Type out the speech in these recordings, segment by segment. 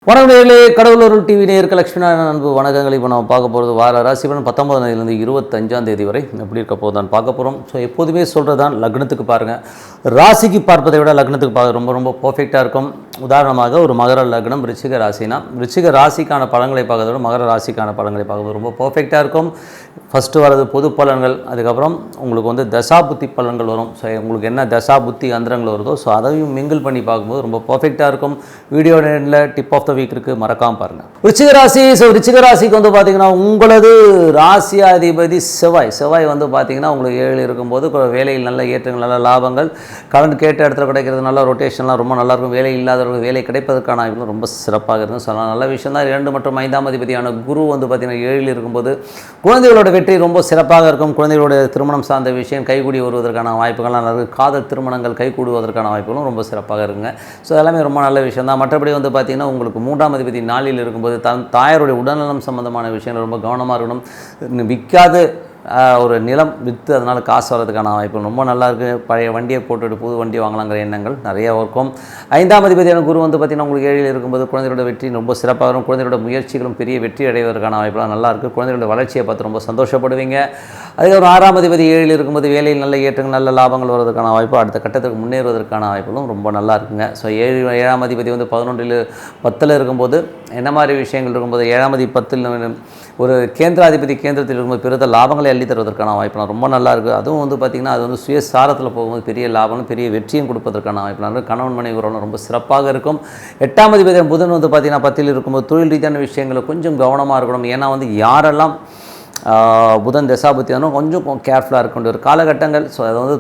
வணக்கங்களே, கடவுளூர் TV நேயர்கள் லட்சுமி அன்பு வணக்கங்களை. இப்போ நம்ம பார்க்க போகிறது வார ராசி பலன் 19 25ஆம் தேதி வரை எப்படி இருக்க போகுதான்னு பார்க்க போகிறோம். ஸோ எப்போதுமே சொல்கிறது தான், லக்னத்துக்கு பாருங்கள். ராசிக்கு பார்ப்பதை விட லக்னத்துக்கு பார்க்க ரொம்ப ரொம்ப பர்ஃபெக்டாக இருக்கும். உதாரணமாக ஒரு மகர லக்னம் ரிச்சிக ராசினா ரிச்சிக ராசிக்கான பலன்களை பார்க்கறத விட மகர ராசிக்கான பலன்களை பார்க்குறது ரொம்ப பர்ஃபெக்டாக இருக்கும். ஃபஸ்ட்டு வரது பொது பலன்கள், அதுக்கப்புறம் உங்களுக்கு வந்து தசா புத்தி பலன்கள் வரும். ஸோ உங்களுக்கு என்ன தசா புத்தி அந்தரங்கள் வருதோ ஸோ அதையும் மிங்கிள் பண்ணி பார்க்கும்போது ரொம்ப பர்ஃபெக்டாக இருக்கும். வீடியோ நேரில் டிப் ஆஃப் த வீக் இருக்குது, மறக்காமல் பாருங்கள். ரிச்சிக ராசி. ஸோ ரிச்சிக ராசிக்கு வந்து பார்த்திங்கன்னா உங்களது ராசியாதிபதி செவ்வாய் வந்து பார்த்திங்கன்னா உங்களுக்கு 7 இருக்கும்போது வேலையில் நல்ல ஏற்றங்கள், நல்ல லாபங்கள், கலந்து கேட்ட இடத்துல கிடைக்கிறது, நல்ல ரொட்டேஷன்லாம் ரொம்ப நல்லாயிருக்கும். வேலை இல்லாதவர்கள் வேலை கிடைப்பதற்கான வாய்ப்புகள் ரொம்ப சிறப்பாக இருக்குன்னு சொல்லலாம். நல்ல விஷயம் தான். 2 மற்றும் 5ஆம் அதிபதியான குரு வந்து பார்த்திங்கன்னா 7 இருக்கும்போது குழந்தைகளோட வெற்றி ரொம்ப சிறப்பாக இருக்கும். குழந்தைகளுடைய திருமணம் சார்ந்த விஷயம் கைகூடி வருவதற்கான வாய்ப்புகள்லாம் நல்லா இருக்குது. காதல் திருமணங்கள் கைகூடுவதற்கான வாய்ப்புகளும் ரொம்ப சிறப்பாக இருக்குங்க. ஸோ எல்லாமே ரொம்ப நல்ல விஷயம் தான். மற்றபடி வந்து பார்த்திங்கன்னா உங்களுக்கு 3ஆம் அதிபதி 4 இருக்கும்போது தாயாருடைய உடல்நலம் சம்பந்தமான விஷயங்கள் ரொம்ப கவனமாக இருக்கணும். விற்காது ஒரு நிலம் விற்று அதனால் காசு வர்றதுக்கான வாய்ப்பு ரொம்ப நல்லாயிருக்கு. பழைய வண்டியை போட்டுவிட்டு புது வண்டி வாங்கலாங்கிற எண்ணங்கள் நிறையா இருக்கும். 5ஆம் அதிபதியான குரு வந்து பார்த்திங்கன்னா உங்களுக்கு 7 இருக்கும்போது குழந்தைகளோட வெற்றி ரொம்ப சிறப்பாக வரும். குழந்தைகளோட முயற்சிகளும் பெரிய வெற்றி அடைவதற்கான வாய்ப்புலாம் நல்லாயிருக்கு. குழந்தைகளோட வளர்ச்சியை பார்த்து ரொம்ப சந்தோஷப்படுவீங்க. அதுக்கப்புறம் 6ஆம் அதிபதி 7 இருக்கும்போது வேலையில் நல்ல ஏற்றங்கள், நல்ல லாபங்கள் வருவதற்கான வாய்ப்பு, அடுத்த கட்டத்துக்கு முன்னேறுவதற்கான வாய்ப்புகளும் ரொம்ப நல்லா இருக்குங்க. ஸோ 7ஆம் அதிபதி வந்து 11 இருக்கும்போது என்ன மாதிரி விஷயங்கள் இருக்கும்போது 7ஆம் அதிபதி 10 ஒரு கேந்திராதிபதி கேந்திரத்தில் இருக்கும்போது பிறந்த லாபங்களை அள்ளி தருவதற்கான வாய்ப்புலாம் ரொம்ப நல்லா இருக்குது. அதுவும் வந்து பார்த்திங்கன்னா அது வந்து சுயசாரத்தில் போகும்போது பெரிய லாபம், பெரிய வெற்றியும் கொடுப்பதற்கான வாய்ப்புலாம் கணவன் மனைவி உறவு ரொம்ப சிறப்பாக இருக்கும். 8ஆம் அதிபதி புதன் வந்து பார்த்திங்கன்னா 10 இருக்கும்போது தொழில் ரீதியான விஷயங்களை கொஞ்சம் கவனமாக இருக்கணும். ஏன்னா வந்து யாரெல்லாம் புதன் தசாபுத்தியானோ கொஞ்சம் கேர்ஃபுல்லாக இருக்க வேண்டிய ஒரு காலகட்டங்கள். ஸோ அது வந்து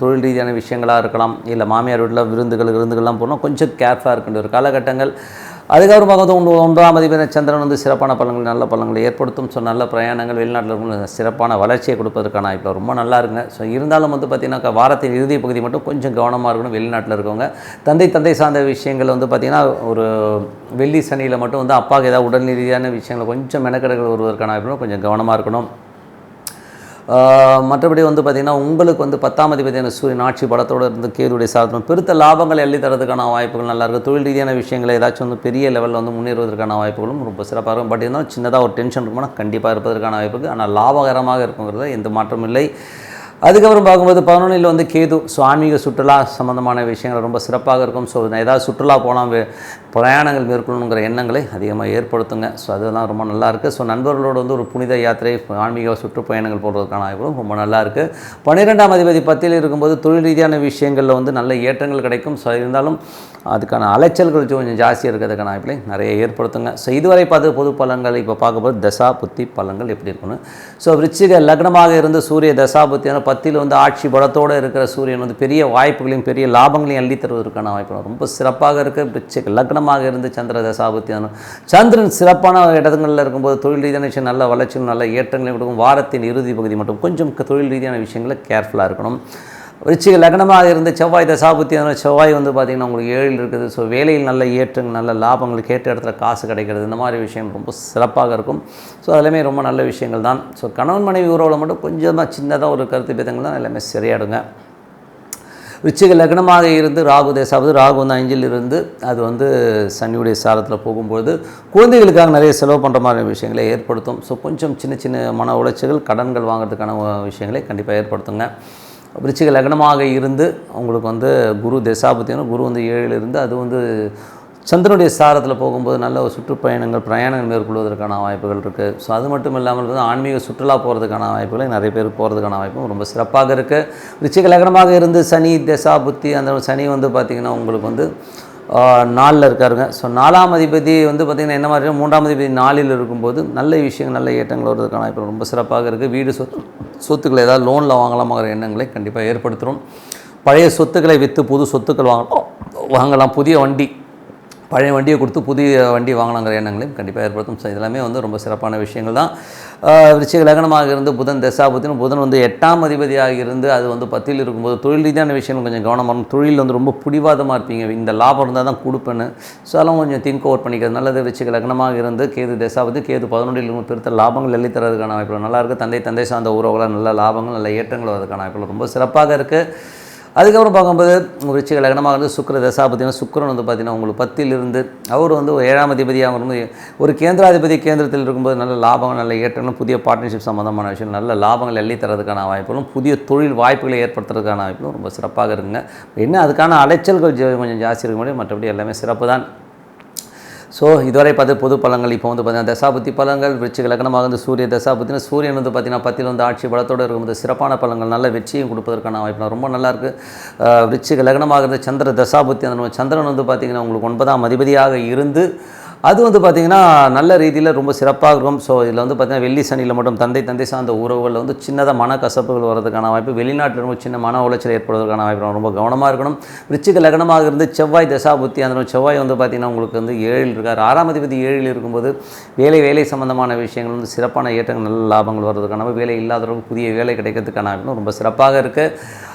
தொழில் ரீதியான விஷயங்களாக இருக்கலாம், இல்லை மாமியார் வீட்டில் விருந்துகள்லாம் போனால் கொஞ்சம் கேர்ஃபுல்லாக இருக்க வேண்டிய ஒரு காலகட்டங்கள். அதுக்கப்புறம் பார்க்கும்போது 1ஆம் அதிபதி சந்திரன் வந்து சிறப்பான பலன்கள், நல்ல பலன்களை ஏற்படுத்தும். ஸோ நல்ல பிரயாணங்கள், வெளிநாட்டில் இருக்கும் சிறப்பான வளர்ச்சியை கொடுப்பதற்கான இப்போ ரொம்ப நல்லா இருக்குங்க. ஸோ இருந்தாலும் வந்து பார்த்திங்கன்னா வாரத்தின் இறுதி பகுதி மட்டும் கொஞ்சம் கவனமாக இருக்கணும். வெளிநாட்டில் இருக்கவங்க தந்தை சார்ந்த விஷயங்கள் வந்து பார்த்திங்கன்னா ஒரு வெள்ளி சனியில் மட்டும் வந்து அப்பாவுக்கு ஏதாவது உடல் ரீதியான விஷயங்களை கொஞ்சம் மெனக்கெடுகள் வருவதற்கான வாய்ப்பு கொஞ்சம் கவனமாக இருக்கணும். மற்றபடி வந்து பார்த்திங்கன்னா உங்களுக்கு வந்து 10ஆம் அதிபதியான சூரியன் ஆட்சி பலத்தோடு இருந்து கேதுடைய சாதனம் பெருத்த லாபங்களை அள்ளி தரதுக்கான வாய்ப்புகள் நல்லாயிருக்கும். தொழில் ரீதியான விஷயங்களை ஏதாச்சும் வந்து பெரிய லெவலில் வந்து முன்னேறுவதற்கான வாய்ப்புகளும் ரொம்ப சிறப்பாக இருக்கும். பட் இருந்தாலும் சின்னதாக ஒரு டென்ஷன் இருக்கும்னா கண்டிப்பாக இருப்பதற்கான வாய்ப்பு இருக்குது. ஆனால் லாபகரமாக இருக்குங்கிறத எந்த மாற்றமும் இல்லை. அதுக்கப்புறம் பார்க்கும்போது 11 வந்து கேது. ஸோ ஆன்மீக சுற்றுலா சம்மந்தமான விஷயங்கள் ரொம்ப சிறப்பாக இருக்கும். ஸோ ஏதாவது சுற்றுலா போனால் பிரயாணங்கள் மேற்கொள்ளணுங்கிற எண்ணங்களை அதிகமாக ஏற்படுத்துங்க. ஸோ அதெல்லாம் ரொம்ப நல்லாயிருக்கு. ஸோ நண்பர்களோடு வந்து ஒரு புனித யாத்திரை, ஆன்மீக சுற்றுப்பயணங்கள் போடுறதுக்கான வாய்ப்புகளும் ரொம்ப நல்லாயிருக்கு. 12ஆம் அதிபதி 10 இருக்கும்போது தொழில் ரீதியான விஷயங்களில் வந்து நல்ல ஏற்றங்கள் கிடைக்கும். ஸோ இருந்தாலும் அதுக்கான அலைச்சல்கள் கொஞ்சம் ஜாஸ்தியாக இருக்கிறதுக்கான வாய்ப்புகளை நிறைய ஏற்படுத்துங்க. ஸோ இதுவரை பார்த்து பொது பலன்கள் இப்போ பார்க்கும்போது தசா புத்தி பலன்கள் எப்படி இருக்குன்னு. ஸோ விருச்சிக லக்னமாக இருந்து சூரிய தசா புத்தியான 10 வந்து ஆட்சி பலத்தோடு இருக்கிற சூரியன் வந்து பெரிய வாய்ப்புகளையும் பெரிய லாபங்களையும் அள்ளி தருவதற்கான வாய்ப்பு ரொம்ப சிறப்பாக இருக்குது. விருச்சிக லக்னமாக இருந்து சந்திர தசாபுத்தியான சந்திரன் சிறப்பான இடங்களில் இருக்கும்போது தொழில் ரீதியான விஷயம் நல்ல வளர்ச்சியும் நல்ல ஏற்றங்களையும் கொடுக்கும். வாரத்தின் இறுதி பகுதி மட்டும் கொஞ்சம் தொழில் ரீதியான விஷயங்களை கேர்ஃபுல்லாக இருக்கணும். விருச்சிக லக்னமாக இருந்து செவ்வாய் தசாபுத்தியான செவ்வாய் வந்து பார்த்திங்கன்னா உங்களுக்கு 7 இருக்குது. ஸோ வேலையில் நல்ல ஏற்றங்கள், நல்ல லாபங்கள், கேட்ட இடத்துல காசு கிடைக்கிறது, இந்த மாதிரி விஷயம் ரொம்ப சிறப்பாக இருக்கும். ஸோ அதெல்லாமே ரொம்ப நல்ல விஷயங்கள் தான். ஸோ கணவன் மனைவி உறவில் மட்டும் கொஞ்சமாக சின்னதாக ஒரு கருத்து பேதங்கள் தான் எல்லாமே சரியாடுங்க. விருச்சிக லக்னமாக இருந்து ராகு தேசாவது ராகு வந்து 5 இருந்து அது வந்து சனியுடைய சாரத்தில் போகும்போது குழந்தைகளுக்காக நிறைய செலவு பண்ணுற மாதிரி விஷயங்களை ஏற்படுத்தும். ஸோ கொஞ்சம் சின்ன மன உளைச்சல்கள், கடன்கள் வாங்குறதுக்கான விஷயங்களை கண்டிப்பாக ஏற்படுத்துங்க. விருச்சிக லக்னமாக இருந்து உங்களுக்கு வந்து குரு தசாபுத்தியான குரு வந்து 7 இருந்து அது வந்து சந்திரனுடைய சாரத்தில் போகும்போது நல்ல ஒரு சுற்றுப்பயணங்கள், பிரயாணங்கள் மேற்கொள்வதற்கான வாய்ப்புகள் இருக்குது. ஸோ அது மட்டும் இல்லாமல் வந்து ஆன்மீக சுற்றுலா போகிறதுக்கான வாய்ப்புகளை நிறைய பேர் போகிறதுக்கான வாய்ப்பும் ரொம்ப சிறப்பாக இருக்குது. விருச்சிக லக்னமாக இருந்து சனி தசா புத்தி அந்த சனி வந்து பார்த்திங்கன்னா உங்களுக்கு வந்து 4 இருக்காருங்க. ஸோ 4ஆம் அதிபதி வந்து பார்த்திங்கன்னா என்ன மாதிரி 3ஆம் அதிபதி 4 இருக்கும்போது நல்ல விஷயங்கள், நல்ல ஏற்றங்கள் வருவதற்கான வாய்ப்பு ரொம்ப சிறப்பாக இருக்குது. வீடு சொத்துக்களை ஏதாவது லோனில் வாங்கலாமாங்கிற எண்ணங்களை கண்டிப்பாக ஏற்படுத்துகிறோம். பழைய சொத்துக்களை விற்று புது சொத்துக்கள் வாங்கலாம். புதிய வண்டி, பழைய வண்டியை கொடுத்து புதிய வண்டி வாங்கலாங்கிற எண்ணங்களையும் கண்டிப்பாக ஏற்படுத்தும். ஸோ இதெல்லாமே வந்து ரொம்ப சிறப்பான விஷயங்கள் தான். விருச்சிக லக்னமாக இருந்து புதன் தசாபுத்தியும் புதன் வந்து 8ஆம் அதிபதியாக இருந்து அது வந்து 10 இருக்கும்போது தொழில் ரீதியான விஷயங்கள் கொஞ்சம் கவனமாக இருக்கும். தொழில் வந்து ரொம்ப பிடிவாதமாக இருப்பீங்க, இந்த லாபம் இருந்தால் தான் கொடுப்பேன்னு. ஸோ அதெல்லாம் கொஞ்சம் திங்க் ஓவர் பண்ணிக்கிறது நல்லது. விருச்சிக லக்னமாக இருந்து கேது தசாபுத்தி கேது 11 பெருத்த லாபங்கள் அள்ளி தரதுக்கான வாய்ப்புகள் நல்லாயிருக்கு. தந்தை சார்ந்த உறவுகளாக நல்ல லாபங்கள், நல்ல ஏற்றங்கள் வரதுக்கான வாய்ப்புகள் ரொம்ப சிறப்பாக இருக்குது. அதுக்கப்புறம் பார்க்கும்போது விருச்சிக லக்னமாக இருந்து சுக்கிர தசாபதினா சுக்கிரன் வந்து பார்த்திங்கன்னா உங்களுக்கு 10லிருந்து அவர் வந்து 7ஆம் அதிபதியாக இருந்து ஒரு கேந்திராதிபதி கேந்திரத்தில் இருக்கும்போது நல்ல லாபங்கள் நல்ல ஏற்றங்களும் புதிய பார்ட்னர்ஷிப் சம்மந்தமான விஷயம் நல்ல லாபங்கள் எள்ளி தரதுக்கான வாய்ப்புகளும் புதிய தொழில் வாய்ப்புகளை ஏற்படுத்துறதுக்கான வாய்ப்புகளும் ரொம்ப சிறப்பாக இருக்குங்க. என்ன அதுக்கான அலைச்சல்கள் கொஞ்சம் ஜாஸ்தி இருக்க முடியும், மற்றபடி எல்லாமே சிறப்பு தான். ஸோ இதுவரை பார்த்து பொது பலன்கள். இப்போ வந்து பார்த்திங்கன்னா தசாபுத்தி பலன்கள் விருச்சிக லக்னமாக இருந்து சூரிய தசாபுத்தினா சூரியன் வந்து பார்த்திங்கன்னா 10ல் வந்து ஆட்சி பலத்தோடு இருக்கும்போது சிறப்பான பலன்கள் நல்ல வெற்றியும் கொடுப்பதற்கான வாய்ப்பு ரொம்ப நல்லாயிருக்கு. விருச்சிக லக்னமாக இருந்து சந்திர தசாபுத்தி அந்த சந்திரன் வந்து பார்த்திங்கன்னா உங்களுக்கு 9ஆம் அதிபதியாக இருந்து அது வந்து பார்த்திங்கன்னா நல்ல ரீதியில் ரொம்ப சிறப்பாக இருக்கும். ஸோ இதில் வந்து பார்த்திங்கன்னா வெள்ளி சனியில் மட்டும் தந்தை சார்ந்த உறவுகளில் வந்து சின்னதாக மனக்கசப்புகள் வரதுக்கான வாய்ப்பு, வெளிநாட்டில் ரொம்ப சின்ன மன உளைச்சல் ஏற்படுவதற்கான வாய்ப்பு ரொம்ப கவனமாக இருக்கணும். விருச்சிக லக்னமாக இருந்து செவ்வாய் தசாபுத்தி அந்த செவ்வாய் வந்து பார்த்திங்கன்னா உங்களுக்கு வந்து 7ல் இருக்கார். 6ஆம் அதிபதி 7ல் இருக்கும்போது வேலை சம்பந்தமான விஷயங்கள் வந்து சிறப்பான ஏற்றங்கள் நல்ல லாபங்கள் வர்றதுக்கான வேலை இல்லாதவர்களுக்கு புதிய வேலை கிடைக்கிறதுக்கான வாய்ப்பு ரொம்ப சிறப்பாக இருக்குது.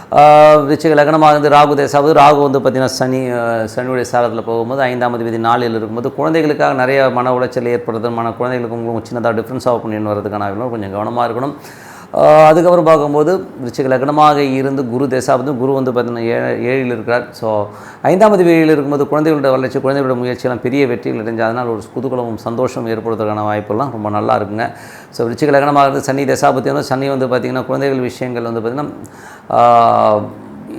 விருச்சிக லக்னமாக இருந்து ராகு தேசாவது ராகு வந்து பார்த்திங்கன்னா சனியுடைய சாரத்தில் போகும்போது 5ஆம் அதிபதி 4ல் இருக்கும்போது குழந்தைகளுக்காக நிறைய மன உளைச்சல் ஏற்படுறது, குழந்தைகளுக்கு உங்களுக்கு சின்னதாக டிஃப்ரென்ஸ் ஆஃப் பண்ணின்னு வரதுக்கான கொஞ்சம் கவனமாக இருக்கணும். அதுக்கப்புறம் பார்க்கும்போது விருச்சிக லக்னமாக இருந்து குரு தேசாவது குரு வந்து பார்த்திங்கன்னா 7ல் இருக்கிறார். ஸோ 5ஆம் அதிபதி 7ல் இருக்கும்போது குழந்தைகளோட வளர்ச்சி குழந்தைகளோட முயற்சியெல்லாம் பெரிய வெற்றிகள் அடைஞ்சு அதனால் ஒரு குதூகலமும் சந்தோஷம் ஏற்படுவதற்கான வாய்ப்பெல்லாம் ரொம்ப நல்லா இருக்குங்க. ஸோ விருச்சிக லக்னமாக இருந்து சனி தசாபத்தி வந்து சனி வந்து பார்த்திங்கன்னா குழந்தைகள் விஷயங்கள் வந்து பார்த்திங்கன்னா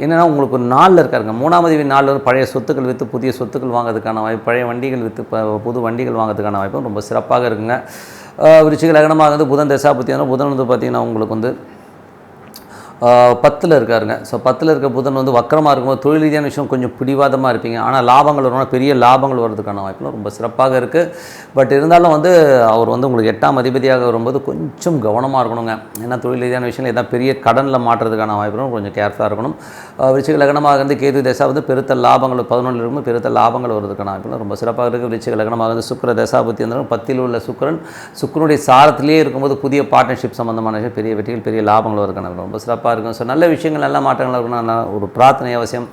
என்னென்னா உங்களுக்கு 4ல் இருக்காருங்க. 3ஆம் அதிபதி 4ல் வந்து பழைய சொத்துக்கள் விற்று புதிய சொத்துக்கள் வாங்கிறதுக்கான வாய்ப்பு, பழைய வண்டிகள் விற்று புது வண்டிகள் வாங்கிறதுக்கான வாய்ப்பும் ரொம்ப சிறப்பாக இருக்குங்க. விருச்சிக லக்னமாக வந்து புதன் தசாபத்தி புதன் வந்து பார்த்திங்கன்னா உங்களுக்கு வந்து 10ல் இருக்காருங்க. ஸோ 10ல் இருக்க புதன் வந்து வக்கரமாக இருக்கும்போது தொழில் ரீதியான விஷயம் கொஞ்சம் பிடிவாதமாக இருப்பீங்க. ஆனால் லாபங்கள் வரணும், பெரிய லாபங்கள் வர்றதுக்கான வாய்ப்புலாம் ரொம்ப சிறப்பாக இருக்குது. பட் இருந்தாலும் வந்து அவர் வந்து உங்களுக்கு 8ஆம் அதிபதியாக வரும்போது கொஞ்சம் கவனமாக இருக்கணுங்க. ஏன்னா தொழில் ரீதியான விஷயங்கள் எதாவது பெரிய கடனில் மாட்டுறதுக்கான வாய்ப்புகளும் கொஞ்சம் கேர்ஃபுல்லாக இருக்கணும். விருச்சிக லக்னமாக இருந்து கேது தசா வந்து பெருத்த லாபங்கள் 11ல் இருக்கும்போது பெருத்த லாபங்கள் வருவதற்கான வாய்ப்புலாம் ரொம்ப சிறப்பாக இருக்குது. விருச்சிக லக்னமாக இருந்து சுக்கிர தசாபுத்தி இருந்தாலும் 10ல் உள்ள சுக்கிரனுடைய சாரத்திலே இருக்கும்போது புதிய பார்ட்னர்ஷிப் சம்மந்தமான பெரிய வெற்றிகள் பெரிய லாபங்கள் வருவதற்கான ரொம்ப சிறப்பாக இருக்கும். ஸோ நல்ல விஷயங்கள் நல்ல மாற்றங்கள் இருக்கணும். ஒரு பிரார்த்தனை அவசியம்,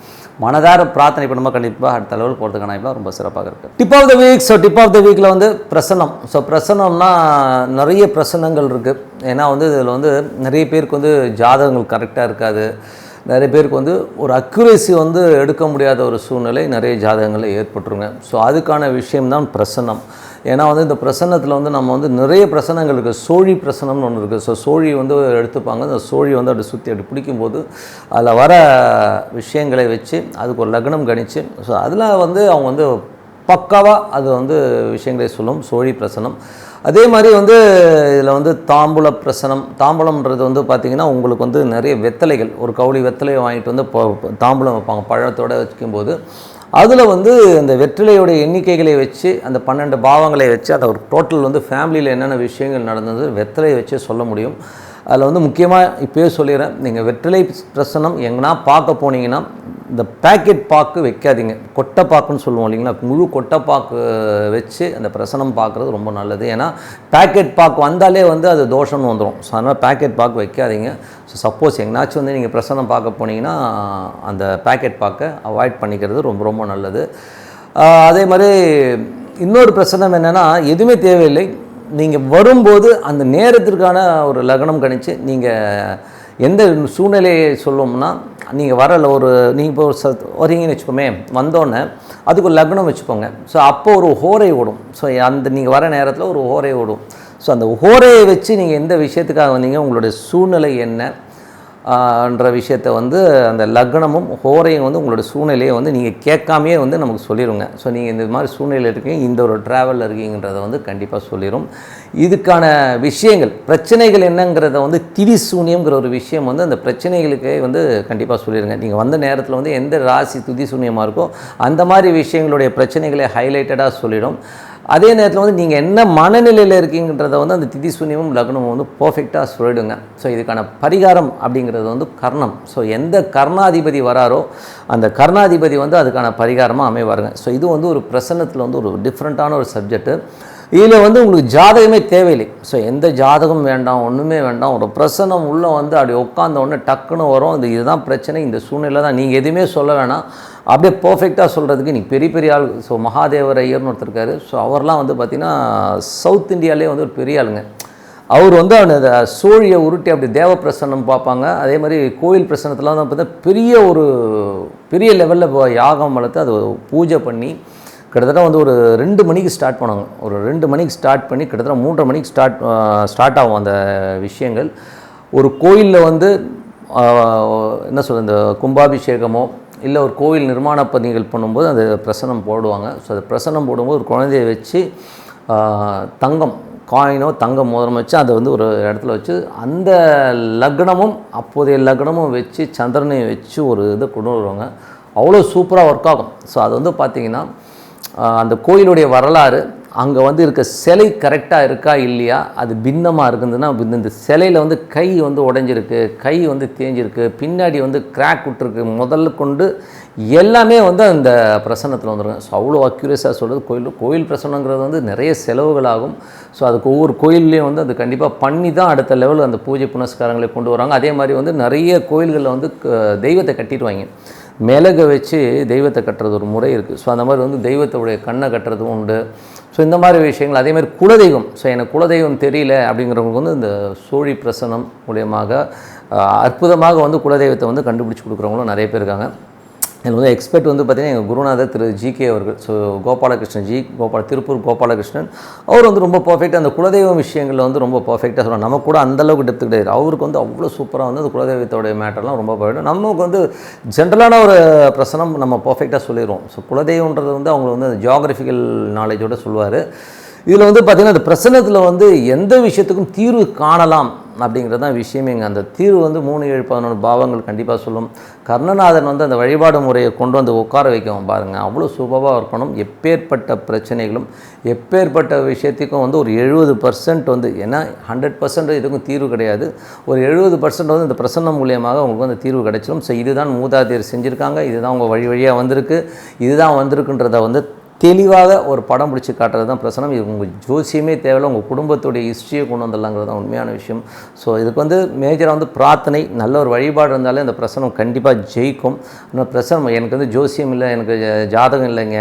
மனதார பிரார்த்தனை பண்ணும்போது கண்டிப்பாக அடுத்த லெவல் போகிறதுக்கான வாய்ப்பு ரொம்ப சிறப்பாக இருக்குது. Tip of the week. So tip of the வீக்கில் வந்து பிரசன்னம். ஸோ பிரசன்னம்னா நிறைய பிரசன்னங்கள் இருக்குது. ஏன்னா வந்து இதில் வந்து நிறைய பேருக்கு வந்து ஜாதகங்கள் கரெக்டாக இருக்காது. நிறைய பேருக்கு வந்து ஒரு அக்யூரேசி வந்து எடுக்க முடியாத ஒரு சூழ்நிலை நிறைய ஜாதகங்களில் ஏற்பட்டுருங்க. ஸோ அதுக்கான விஷயம்தான் பிரசன்னம். ஏன்னா வந்து இந்த பிரசன்னத்தில் வந்து நம்ம வந்து நிறைய பிரசனங்கள் இருக்குது. சோழி பிரசனம்னு ஒன்று இருக்குது. ஸோ சோழி வந்து எடுத்துப்பாங்க. அந்த சோழி வந்து அப்படி சுற்றி அப்படி பிடிக்கும்போது அதில் வர விஷயங்களை வச்சு அதுக்கு ஒரு லக்னம் கணிச்சு ஸோ அதில் வந்து அவங்க வந்து பக்காவாக அது வந்து விஷயங்களை சொல்லும் சோழி பிரசனம். அதே மாதிரி வந்து இதில் வந்து தாம்பூல பிரசனம். தாம்பூலம்ன்றது வந்து பார்த்திங்கன்னா உங்களுக்கு வந்து நிறைய வெத்தலைகள், ஒரு கவுளி வெத்தலையை வாங்கிட்டு வந்து தாம்பூலம் வைப்பாங்க பழத்தோடு வைக்கும்போது. அதில் வந்து அந்த வெற்றிலையோடைய எண்ணிக்கைகளை வச்சு அந்த 12 பாவங்களை வச்சு அதை ஒரு டோட்டல் வந்து ஃபேமிலியில் என்னென்ன விஷயங்கள் நடந்தது வெற்றிலையை வச்சே சொல்ல முடியும். அதில் வந்து முக்கியமாக இப்போயே சொல்லிடுறேன், நீங்கள் வெற்றிலை பிரசனம் எங்கன்னா பார்க்க போனீங்கன்னா இந்த பேக்கெட் பாக்கு வைக்காதீங்க. கொட்டைப்பாக்குன்னு சொல்லுவோம் இல்லைங்களா, முழு கொட்டைப்பாக்கு வச்சு அந்த பிரசனம் பார்க்குறது ரொம்ப நல்லது. ஏன்னா பேக்கெட் பாக்கு வந்தாலே வந்து அது தோஷம்னு வந்துடும். ஸோ அதனால் பேக்கெட் பாக்கு வைக்காதீங்க. ஸோ சப்போஸ் எங்கேனாச்சும் வந்து நீங்கள் பிரசனம் பார்க்க போனீங்கன்னா அந்த பேக்கெட் பாக்கை அவாய்ட் பண்ணிக்கிறது ரொம்ப ரொம்ப நல்லது. அதே மாதிரி இன்னொரு பிரசனம் என்னென்னா, எதுவுமே தேவையில்லை, நீங்கள் வரும்போது அந்த நேரத்திற்கான ஒரு லக்னம் கணிச்சு நீங்கள் எந்த சூழ்நிலையை சொல்லுவோம்னா, நீங்கள் வரல ஒரு நீங்கள் இப்போ வரீங்கன்னு வச்சுக்கோமே, வந்தோடனே அதுக்கு ஒரு லக்னம் வச்சுக்கோங்க. ஸோ அப்போ ஒரு ஹோரை ஓடும். ஸோ அந்த நீங்கள் வர நேரத்தில் ஒரு ஹோரை ஓடும். ஸோ அந்த ஹோரையை வச்சு நீங்கள் எந்த விஷயத்துக்காக வந்தீங்க, உங்களுடைய சூழ்நிலை என்ன என்ற விஷயத்தை வந்து அந்த லக்னமும் ஹோரையும் வந்து உங்களோட சூழ்நிலையை வந்து நீங்கள் கேட்காமையே வந்து நமக்கு சொல்லிடுங்க. ஸோ நீங்கள் இந்த மாதிரி சூழ்நிலையில் இருக்கீங்க, இந்த ஒரு ட்ராவலில் இருக்கீங்கன்றதை வந்து கண்டிப்பாக சொல்லிடும். இதுக்கான விஷயங்கள் பிரச்சனைகள் என்னங்கிறத வந்து திதி சூன்யம்ங்கிற ஒரு விஷயம் வந்து அந்த பிரச்சனைகளுக்கே வந்து கண்டிப்பாக சொல்லிடுங்க. நீங்கள் வந்த நேரத்தில் வந்து எந்த ராசி துதி சூன்யமாக இருக்கோ அந்த மாதிரி விஷயங்களுடைய பிரச்சனைகளை ஹைலைட்டடாக சொல்லிடும். அதே நேரத்தில் வந்து நீங்கள் என்ன மனநிலையில் இருக்கீங்கன்றதை வந்து அந்த திதி சூன்யமும் லக்னமும் வந்து பர்ஃபெக்டாக சொல்லிடுங்க. ஸோ இதுக்கான பரிகாரம் அப்படிங்கிறது வந்து கர்ணம். ஸோ எந்த கர்ணாதிபதி வராரோ அந்த கர்ணாதிபதி வந்து அதுக்கான பரிகாரமாக அமைவாருங்க. ஸோ இது வந்து ஒரு பிரசன்னத்தில் வந்து ஒரு டிஃப்ரெண்ட்டான ஒரு சப்ஜெக்ட்டு. இதில் வந்து உங்களுக்கு ஜாதகமே தேவையில்லை. ஸோ எந்த ஜாதகம் வேண்டாம், ஒன்றுமே வேண்டாம். ஒரு பிரசன்னம் உள்ளே வந்து அப்படி உட்காந்த உடனே டக்குன்னு வரும். இதுதான் பிரச்சனை, இந்த சூழ்நிலை தான், நீங்கள் எதுவுமே சொல்ல வேணாம். அப்படியே பர்ஃபெக்டாக சொல்கிறதுக்கு நீ பெரிய ஆள். ஸோ மகாதேவர் ஐயர்னு ஒருத்தர் இருக்கார். ஸோ அவர்லாம் வந்து பார்த்திங்கன்னா சவுத் இந்தியாவிலே வந்து ஒரு பெரிய ஆளுங்க. அவர் வந்து அந்த சோழியை உருட்டி அப்படி தேவ பிரசன்னம் பார்ப்பாங்க. அதே மாதிரி கோயில் பிரசன்னத்தில் தான் பார்த்தா பெரிய லெவலில் யாகம் வளர்த்து அதை பூஜை பண்ணி கிட்டத்தட்ட வந்து ஒரு 2 மணிக்கு ஸ்டார்ட் பண்ணுவாங்க. ஒரு 2 மணிக்கு ஸ்டார்ட் பண்ணி கிட்டத்தட்ட 3:30 மணிக்கு ஸ்டார்ட் ஆகும் அந்த விஷயங்கள். ஒரு கோயிலில் வந்து என்ன சொல்கிறது, இந்த கும்பாபிஷேகமோ இல்லை ஒரு கோயில் நிர்மாண பணிகள் பண்ணும்போது அந்த பிரசன்னம் போடுவாங்க. ஸோ அது பிரசன்னம் போடும்போது ஒரு குழந்தைய வச்சு தங்கம் காயினோ தங்க மோதிரம் வச்சு அதை வந்து ஒரு இடத்துல வச்சு அந்த லக்னமும் அப்போதைய லக்னமும் வச்சு சந்திரனையும் வச்சு ஒரு இதை கொண்டு வருவாங்க. அவ்வளோ சூப்பராக ஒர்க் ஆகும். ஸோ அது வந்து பார்த்திங்கன்னா அந்த கோயிலுடைய வரலாறு, அங்கே வந்து இருக்க சிலை கரெக்டாக இருக்கா இல்லையா, அது பின்னமாக இருக்குதுன்னா இந்த சிலையில் வந்து கை வந்து உடைஞ்சிருக்கு, கை வந்து தேஞ்சிருக்கு, பின்னாடி வந்து கிராக் விட்டுருக்கு, முதல்ல கொண்டு எல்லாமே வந்து அந்த பிரசன்னத்தில் வந்துருங்க. ஸோ அவ்வளோ அக்யூரேஸாக சொல்கிறது. கோயில் பிரசன்னங்கிறது வந்து நிறைய செலவுகளாகும். ஸோ அதுக்கு ஒவ்வொரு கோயில்லையும் வந்து அது கண்டிப்பாக பண்ணி தான் அடுத்த லெவலில் அந்த பூஜை புனஸ்காரங்களை கொண்டு வராங்க. அதே மாதிரி வந்து நிறைய கோயில்களில் வந்து தெய்வத்தை கட்டிடுவாங்க. மிளகை வச்சு தெய்வத்தை கட்டுறது ஒரு முறை இருக்குது. ஸோ அந்த மாதிரி வந்து தெய்வத்தோடைய கண்ணை கட்டுறதும் உண்டு. ஸோ இந்த மாதிரி விஷயங்கள். அதே மாதிரி குலதெய்வம், ஸோ எனக்கு குலதெய்வம் தெரியல அப்படிங்கிறவங்களுக்கு வந்து இந்த சோழி பிரசனம் மூலியமாக அற்புதமாக வந்து குலதெய்வத்தை வந்து கண்டுபிடிச்சி கொடுக்குறவங்களும் நிறைய பேர் இருக்காங்க. இதில் வந்து எக்ஸ்பர்ட் வந்து பார்த்திங்கன்னா எங்கள் குருநாதர் திரு ஜிகே அவர்கள். ஸோ கோபாலகிருஷ்ணன் திருப்பூர் கோபாலகிருஷ்ணன் அவர் வந்து ரொம்ப பர்ஃபெக்டாக அந்த குலதெய்வம் விஷயங்களில் வந்து ரொம்ப பர்ஃபெக்டாக சொல்லுவாங்க. நமக்கு கூட அந்தளவுக்கு டெப்த்து கிடையாது. அவருக்கு வந்து அவ்வளோ சூப்பராக வந்து அந்த குலதெய்வத்தோடைய மேட்டர்லாம் ரொம்ப பர்ஃபெக்டாக. நமக்கு வந்து ஜென்ரலான ஒரு பிரசனம் நம்ம பர்ஃபெக்டாக சொல்லிடுவோம். ஸோ குலதெய்வன்றது வந்து அவங்க வந்து ஜியாகிரபிக்கல் நாலேஜோடு சொல்லுவார். இதில் வந்து பார்த்திங்கன்னா அந்த பிரசனத்தில் வந்து எந்த விஷயத்துக்கும் தீர்வு காணலாம் அப்படிங்கிறது தான் விஷயமேங்க. அந்த தீர்வு வந்து 3, 7, 11 பாவங்கள் கண்டிப்பாக சொல்லும். கர்ணநாதன் வந்து அந்த வழிபாடு முறையை கொண்டு வந்து உட்கார வைக்கவும் பாருங்கள், அவ்வளோ சூப்பராக இருக்கணும். எப்பேற்பட்ட பிரச்சனைகளும் எப்பேற்பட்ட விஷயத்துக்கும் வந்து ஒரு 70% வந்து, ஏன்னா 100% இதுக்கும் தீர்வு கிடையாது, ஒரு 70% வந்து இந்த பிரசன்னம் மூலியமாக அவங்களுக்கு வந்து தீர்வு கிடைச்சிடும். ஸோ இதுதான் மூதாதையர் செஞ்சுருக்காங்க, இதுதான் உங்கள் வழியாக வந்திருக்கு, இதுதான் வந்திருக்குன்றதை வந்து தெளிவாக ஒரு படம் பிடிச்சி காட்டுறது தான் பிரசனம். இது உங்கள் ஜோசியமே தேவையில்லை, உங்கள் குடும்பத்துடைய ஹிஸ்ட்ரியை கொண்டு வந்துடலாங்கிறது தான் உண்மையான விஷயம். ஸோ இதுக்கு வந்து மேஜராக வந்து பிரார்த்தனை, நல்ல ஒரு வழிபாடு இருந்தாலே அந்த பிரசனம் கண்டிப்பாக ஜெயிக்கும். ஆனால் பிரசனம் எனக்கு வந்து ஜோசியம் இல்லை, எனக்கு ஜாதகம் இல்லைங்க,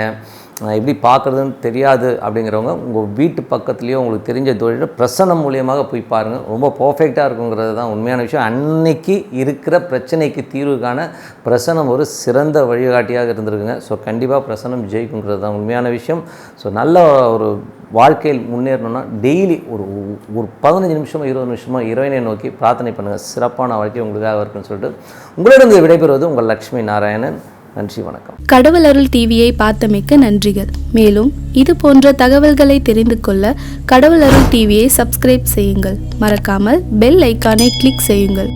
எப்படி பார்க்குறதுன்னு தெரியாது அப்படிங்கிறவங்க உங்கள் வீட்டு பக்கத்துலேயோ உங்களுக்கு தெரிஞ்ச தொழில் பிரசன்னம் மூலியமாக போய் பாருங்கள். ரொம்ப பர்ஃபெக்டாக இருக்குங்கிறது தான் உண்மையான விஷயம். அன்னைக்கு இருக்கிற பிரச்சனைக்கு தீர்வு காண பிரசனம் ஒரு சிறந்த வழிகாட்டியாக இருந்திருக்குங்க. ஸோ கண்டிப்பாக பிரசனம் ஜெயிக்குங்கிறது தான் உண்மையான விஷயம். ஸோ நல்ல ஒரு வாழ்க்கையில் முன்னேறணும்னா டெய்லி ஒரு 15 நிமிஷமோ 20 நிமிஷமோ இறைவனை நோக்கி பிரார்த்தனை பண்ணுங்கள். சிறப்பான வாழ்க்கை உங்களுக்காக இருக்குன்னு சொல்லிட்டு உங்களிடம் விடைபெறுவது உங்கள் லக்ஷ்மி நாராயணன். நன்றி, வணக்கம். கடவுள் அருள் டிவியை பார்த்தமைக்க நன்றிகள். மேலும் இது போன்ற தகவல்களை தெரிந்து கொள்ள கடவுள் அருள் டிவியை சப்ஸ்கிரைப் செய்யுங்கள். மறக்காமல் பெல் ஐக்கானை கிளிக் செய்யுங்கள்.